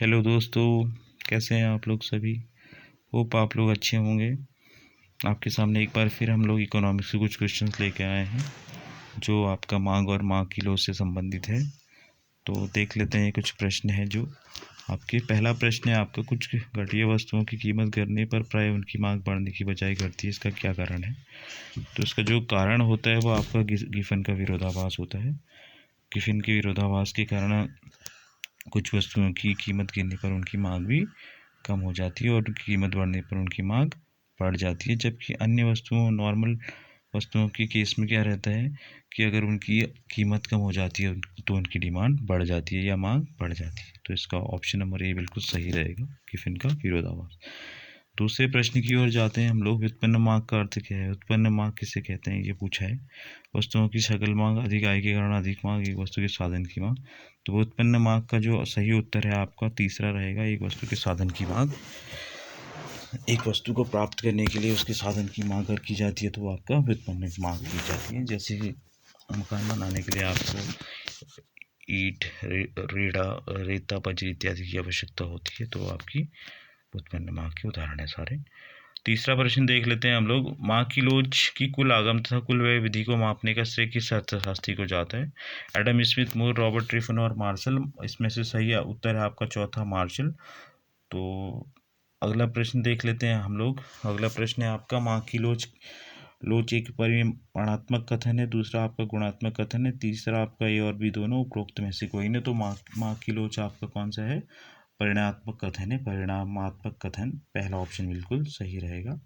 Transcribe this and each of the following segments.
Hello दोस्तों, कैसे हैं आप लोग सभी। होप आप लोग अच्छे होंगे। आपके सामने एक बार फिर हम लोग इकोनॉमिक्स के कुछ क्वेश्चंस लेके आए हैं जो आपका मांग और मांग की लोच से संबंधित है। तो देख लेते हैं, कुछ प्रश्न है जो आपके। पहला प्रश्न है आपका, कुछ घटिया वस्तुओं की कीमत गिरने पर प्राय उनकी मांग बढ़ने की बजाय घटती है, इसका क्या कारण है। तो इसका जो कारण होता है वो आपका गिफन का विरोधाभास होता है। गिफन के विरोधाभास के कारण कुछ वस्तुओं की कीमत गिरने पर उनकी मांग भी कम हो जाती है और कीमत बढ़ने पर उनकी मांग बढ़ जाती है। जबकि अन्य वस्तुओं, नॉर्मल वस्तुओं के केस में क्या रहता है कि अगर उनकी कीमत कम हो जाती है तो उनकी डिमांड बढ़ जाती है या मांग बढ़ जाती है। तो इसका ऑप्शन नंबर ए बिल्कुल सही रहेगा, गिफन का विरोधाभास। दूसरे प्रश्न की ओर जाते हैं हम लोग। व्युत्पन्न मांग का अर्थ क्या है। व्युत्पन्न मांग किसे कहते हैं, ये पूछा है। वस्तुओं की सकल मांग अधिक आय के कारण अधिक मांग, एक वस्तु के साधन की मांग। तो व्युत्पन्न मांग का जो सही उत्तर है आपका तीसरा रहेगा, एक वस्तु के साधन की मांग। एक वस्तु को प्राप्त करने के लिए उसके साधन की मांग अगर की जाती है तो आपका व्युत्पन्न मांग की जाती है। जैसे कि मकान बनाने के लिए आपको ईंट, रेता, बजरी इत्यादि की आवश्यकता होती है, तो आपकी व्युत्पन्न मांग के उदाहरण है सारे। तीसरा प्रश्न देख लेते हैं हम लोग। मांग की लोच की कुल आगम तथा कुल व्यय विधि को मापने का श्रेय किस अर्थशास्त्री को जाता है। एडम स्मिथ, मूर, रॉबर्ट ट्रिफन और मार्शल। इसमें से सही उत्तर है आपका चौथा, मार्शल। तो अगला प्रश्न देख लेते हैं हम लोग। अगला प्रश्न है आपका, मांग की लोच लोच एक परिमाणात्मक कथन है, दूसरा आपका गुणात्मक कथन है, तीसरा आपका ए और बी दोनों उपरोक्त में से कोई नहीं। तो मांग की लोच आपका कौन सा है, परिणात्मक कथन है। परिणामात्मक कथन पहला ऑप्शन बिल्कुल सही रहेगा।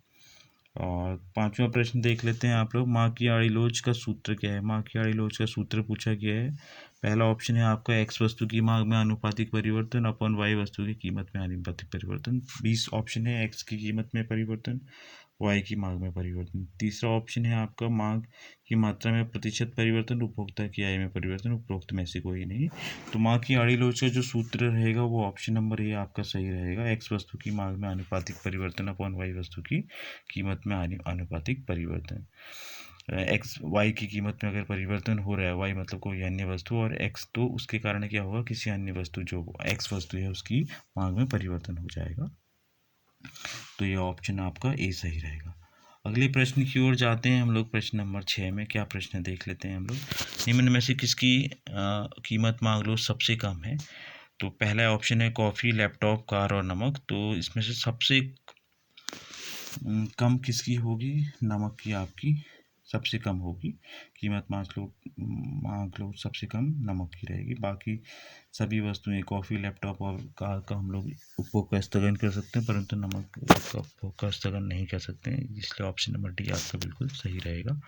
और पांचवा प्रश्न देख लेते हैं आप लोग। मांग की आड़ी लोच का सूत्र क्या है। मांग की आड़ी लोच का सूत्र पूछा गया है। पहला ऑप्शन है आपका, एक्स वस्तु की मांग में आनुपातिक परिवर्तन अपॉन वाई वस्तु की कीमत में आनुपातिक परिवर्तन। 20 ऑप्शन है, एक्स की कीमत में परिवर्तन, वाई की मांग में परिवर्तन। तीसरा ऑप्शन है आपका, मांग की मात्रा में प्रतिशत परिवर्तन, उपभोक्ता की आय में परिवर्तन, उपरोक्त में से कोई नहीं। तो मांग की आड़ी लोच का जो सूत्र रहेगा वो ऑप्शन नंबर ए आपका सही रहेगा, एक्स वस्तु की मांग में आनुपातिक परिवर्तन अपॉन वाई वस्तु की कीमत में आनुपातिक परिवर्तन। एक्स वाई की कीमत में अगर परिवर्तन हो रहा है, वाई मतलब कोई अन्य वस्तु, और एक्स, तो उसके कारण क्या होगा, किसी अन्य वस्तु जो एक्स वस्तु है उसकी मांग में परिवर्तन हो जाएगा। तो ये ऑप्शन आपका ए सही रहेगा। अगले प्रश्न की ओर जाते हैं हम लोग। प्रश्न नंबर 6 में क्या प्रश्न देख लेते हैं हम लोग। निम्न में से किसकी कीमत मांग लो सबसे कम है। तो पहला ऑप्शन है कॉफ़ी, लैपटॉप, कार और नमक। तो इसमें से सबसे कम किसकी होगी, नमक की आपकी सबसे कम होगी। कीमत मांग लो सबसे कम नमक की रहेगी। बाकी सभी वस्तुएं, कॉफ़ी, लैपटॉप और कार का हम लोग उपभोग का स्थगन कर सकते हैं, परंतु नमक का उपभोग का स्थगन नहीं कर सकते हैं, इसलिए ऑप्शन नंबर डी आपका बिल्कुल सही रहेगा।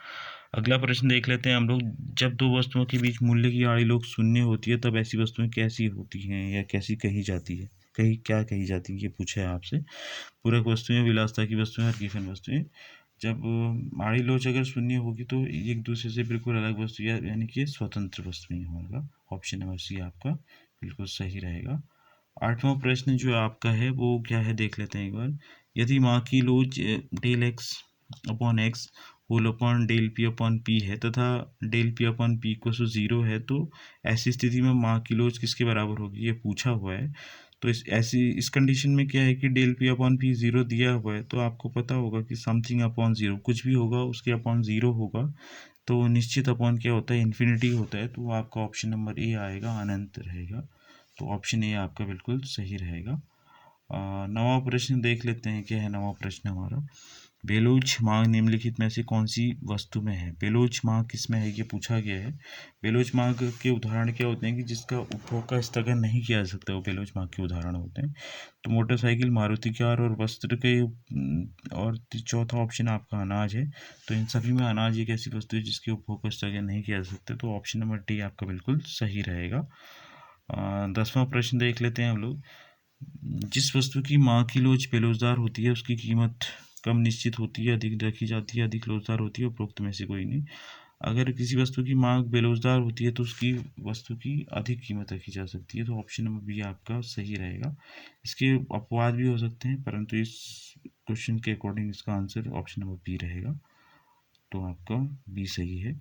अगला प्रश्न देख लेते हैं हम लोग। जब दो वस्तुओं के बीच मूल्य की आड़ी लोग शून्य होती है तब ऐसी वस्तुएं कैसी होती हैं या कैसी कही जाती है, क्या कही जाती है, ये पूछा है आपसे। पूरक वस्तुएं, विलासता की वस्तुएं और गिफन वस्तुएं। जब आड़ी लोच अगर शून्य होगी तो एक दूसरे से बिल्कुल अलग वस्तु यानी कि स्वतंत्र वस्तुएं होगा। ऑप्शन नंबर सी आपका बिल्कुल सही रहेगा। आठवां प्रश्न जो आपका है वो क्या है, देख लेते हैं एक बार। यदि माँ की लोच del x upon x whole upon del p upon p है तथा डेल पी अपॉन पी को 0 है, तो ऐसी स्थिति में माँ की लोच किसके बराबर होगी, ये पूछा हुआ है। तो इस कंडीशन में क्या है कि डेल पी अपॉन पी 0 दिया हुआ है, तो आपको पता होगा कि समथिंग अपॉन 0 कुछ भी होगा उसके अपॉन 0 होगा, तो निश्चित अपॉन क्या होता है, इन्फिनिटी होता है। तो आपका ऑप्शन नंबर ए आएगा, अनंत रहेगा। तो ऑप्शन ए आपका बिल्कुल सही रहेगा। नवा प्रश्न देख लेते हैं, क्या है नवा प्रश्न हमारा। बेलोच मांग निम्नलिखित में से कौन सी वस्तु में है। बेलोच मांग किस में है, ये पूछा गया है। बेलोच मांग के उदाहरण क्या होते हैं कि जिसका उपभोग का स्थगन नहीं किया जा सकता, वो बेलोच मांग के उदाहरण होते हैं। तो मोटरसाइकिल, मारुति कार और वस्त्र के, और चौथा ऑप्शन आपका अनाज है। तो इन सभी में अनाज एक ऐसी वस्तु है जिसके उपभोग का स्थगन नहीं किया जा सकता, तो ऑप्शन नंबर डी आपका बिल्कुल सही रहेगा। 10वां प्रश्न देख लेते हैं हम लोग। जिस वस्तु की मांग की लोच बेलोचदार होती है उसकी कीमत कम निश्चित होती है, अधिक रखी जाती है, अधिक लोचदार होती है, उपरोक्त में से कोई नहीं। अगर किसी वस्तु की मांग बेलोचदार होती है तो उसकी वस्तु की अधिक कीमत रखी जा सकती है, तो ऑप्शन नंबर बी आपका सही रहेगा। इसके अपवाद भी हो सकते हैं, परंतु इस क्वेश्चन के अकॉर्डिंग इसका आंसर ऑप्शन नंबर बी रहेगा। तो आपका बी सही है।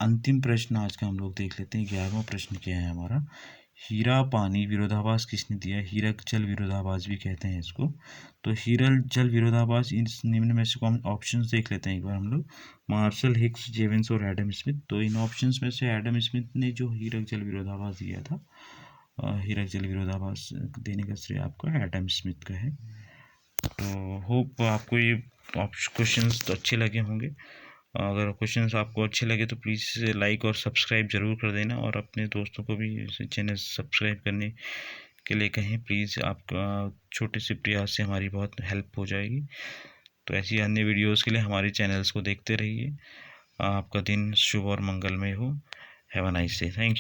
अंतिम प्रश्न आज का हम लोग देख लेते हैं। 11वां प्रश्न क्या है हमारा। हीरा पानी विरोधाभास किसने दिया? हीरक जल विरोधाभास भी कहते हैं इसको। तो हीरक जल विरोधाभास इस निम्न में से कौन, ऑप्शंस देख लेते हैं एक बार हम लोग। मार्शल, हिग्स, जेवेंस और एडम स्मिथ। तो इन ऑप्शंस में से एडम स्मिथ ने जो हीरक जल विरोधाभास दिया था, हीरक जल विरोधाभास देने का श्रेय आपका एडम स्मिथ का है। तो होप आपको ये क्वेश्चंस तो अच्छे लगे होंगे। अगर क्वेश्चंस आपको अच्छे लगे तो प्लीज़ लाइक और सब्सक्राइब ज़रूर कर देना, और अपने दोस्तों को भी चैनल सब्सक्राइब करने के लिए कहें प्लीज़। आपका छोटे से प्रयास से हमारी बहुत हेल्प हो जाएगी। तो ऐसी अन्य वीडियोस के लिए हमारे चैनल्स को देखते रहिए। आपका दिन शुभ और मंगलमय हो। Have a nice day. Thank you.